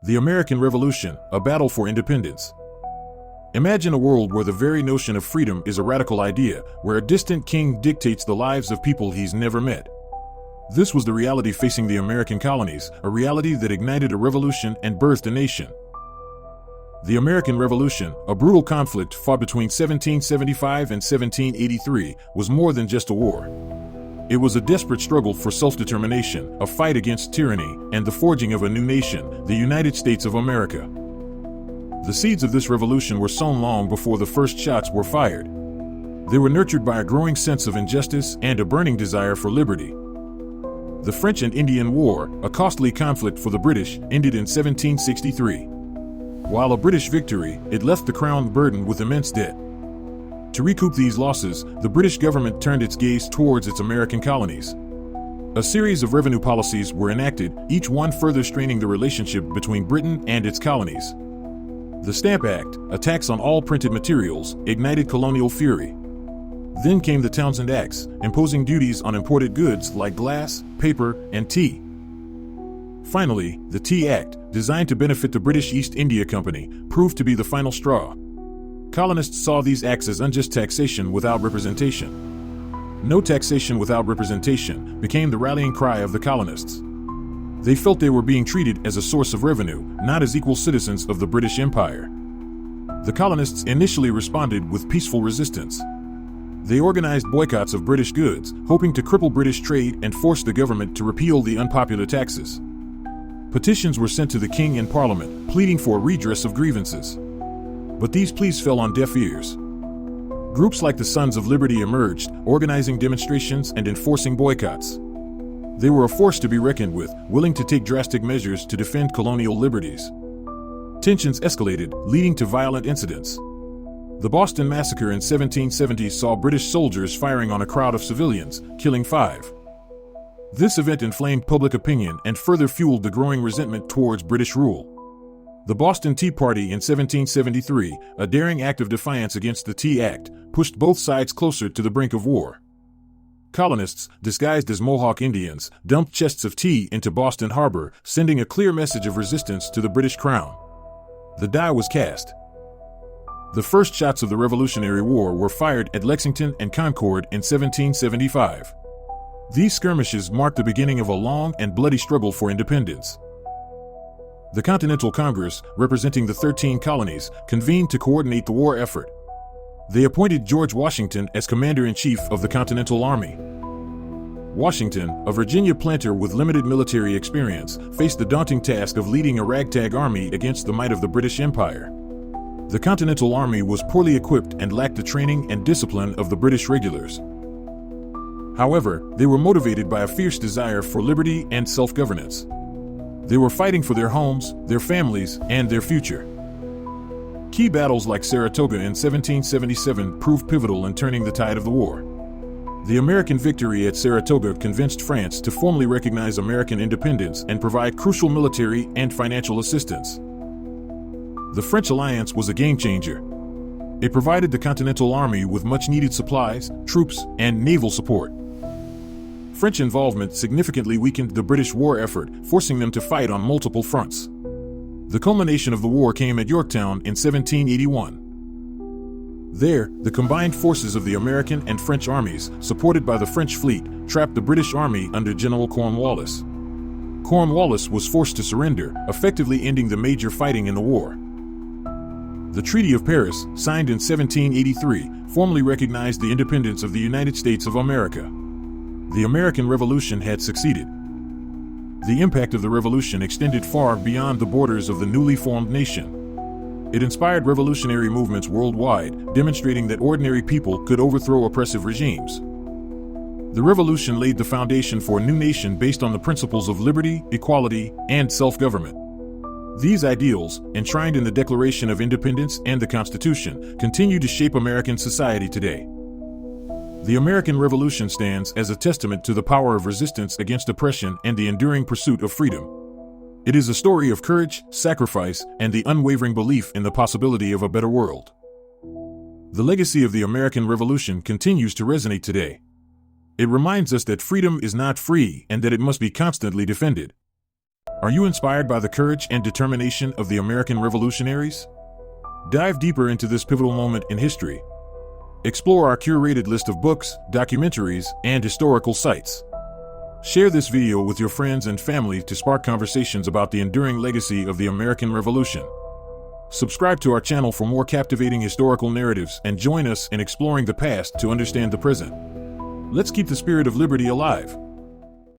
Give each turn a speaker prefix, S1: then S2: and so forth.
S1: The American Revolution, a battle for independence. Imagine a world where the very notion of freedom is a radical idea, where a distant king dictates the lives of people he's never met. This was the reality facing the American colonies, a reality that ignited a revolution and birthed a nation. The American Revolution, a brutal conflict fought between 1775 and 1783, was more than just a war. It was a desperate struggle for self-determination, a fight against tyranny, and the forging of a new nation, the United States of America. The seeds of this revolution were sown long before the first shots were fired. They were nurtured by a growing sense of injustice and a burning desire for liberty. The French and Indian War, a costly conflict for the British, ended in 1763. While a British victory, it left the crown burdened with immense debt. To recoup these losses, the British government turned its gaze towards its American colonies. A series of revenue policies were enacted, each one further straining the relationship between Britain and its colonies. The Stamp Act, a tax on all printed materials, ignited colonial fury. Then came the Townshend Acts, imposing duties on imported goods like glass, paper, and tea. Finally, the Tea Act, designed to benefit the British East India Company, proved to be the final straw. Colonists saw these acts as unjust taxation without representation. No taxation without representation became the rallying cry of the colonists. They felt they were being treated as a source of revenue, not as equal citizens of the British Empire. The colonists initially responded with peaceful resistance. They organized boycotts of British goods, hoping to cripple British trade and force the government to repeal the unpopular taxes. Petitions were sent to the king and parliament, pleading for a redress of grievances. But these pleas fell on deaf ears. Groups like the Sons of Liberty emerged, organizing demonstrations and enforcing boycotts. They were a force to be reckoned with, willing to take drastic measures to defend colonial liberties. Tensions escalated, leading to violent incidents. The Boston Massacre in 1770 saw British soldiers firing on a crowd of civilians, killing 5. This event inflamed public opinion and further fueled the growing resentment towards British rule. The Boston Tea Party in 1773, a daring act of defiance against the Tea Act, pushed both sides closer to the brink of war. Colonists, disguised as Mohawk Indians, dumped chests of tea into Boston Harbor, sending a clear message of resistance to the British Crown. The die was cast. The first shots of the Revolutionary War were fired at Lexington and Concord in 1775. These skirmishes marked the beginning of a long and bloody struggle for independence. The Continental Congress, representing the 13 colonies, convened to coordinate the war effort. They appointed George Washington as Commander-in-Chief of the Continental Army. Washington, a Virginia planter with limited military experience, faced the daunting task of leading a ragtag army against the might of the British Empire. The Continental Army was poorly equipped and lacked the training and discipline of the British regulars. However, they were motivated by a fierce desire for liberty and self-governance. They were fighting for their homes, their families, and their future. Key battles like Saratoga in 1777 proved pivotal in turning the tide of the war. The American victory at Saratoga convinced France to formally recognize American independence and provide crucial military and financial assistance. The French alliance was a game-changer. It provided the Continental Army with much-needed supplies, troops, and naval support. French involvement significantly weakened the British war effort, forcing them to fight on multiple fronts. The culmination of the war came at Yorktown in 1781. There, the combined forces of the American and French armies, supported by the French fleet, trapped the British Army under General Cornwallis. Cornwallis was forced to surrender, effectively ending the major fighting in the war. The Treaty of Paris, signed in 1783, formally recognized the independence of the United States of America. The American Revolution had succeeded. The impact of the revolution extended far beyond the borders of the newly formed nation. It inspired revolutionary movements worldwide, demonstrating that ordinary people could overthrow oppressive regimes. The revolution laid the foundation for a new nation based on the principles of liberty, equality, and self-government. These ideals, enshrined in the Declaration of Independence and the Constitution, continue to shape American society today. The American Revolution stands as a testament to the power of resistance against oppression and the enduring pursuit of freedom. It is a story of courage, sacrifice, and the unwavering belief in the possibility of a better world. The legacy of the American Revolution continues to resonate today. It reminds us that freedom is not free and that it must be constantly defended. Are you inspired by the courage and determination of the American revolutionaries? Dive deeper into this pivotal moment in history. Explore our curated list of books, documentaries, and historical sites. Share this video with your friends and family to spark conversations about the enduring legacy of the American Revolution. Subscribe to our channel for more captivating historical narratives and join us in exploring the past to understand the present. Let's keep the spirit of liberty alive.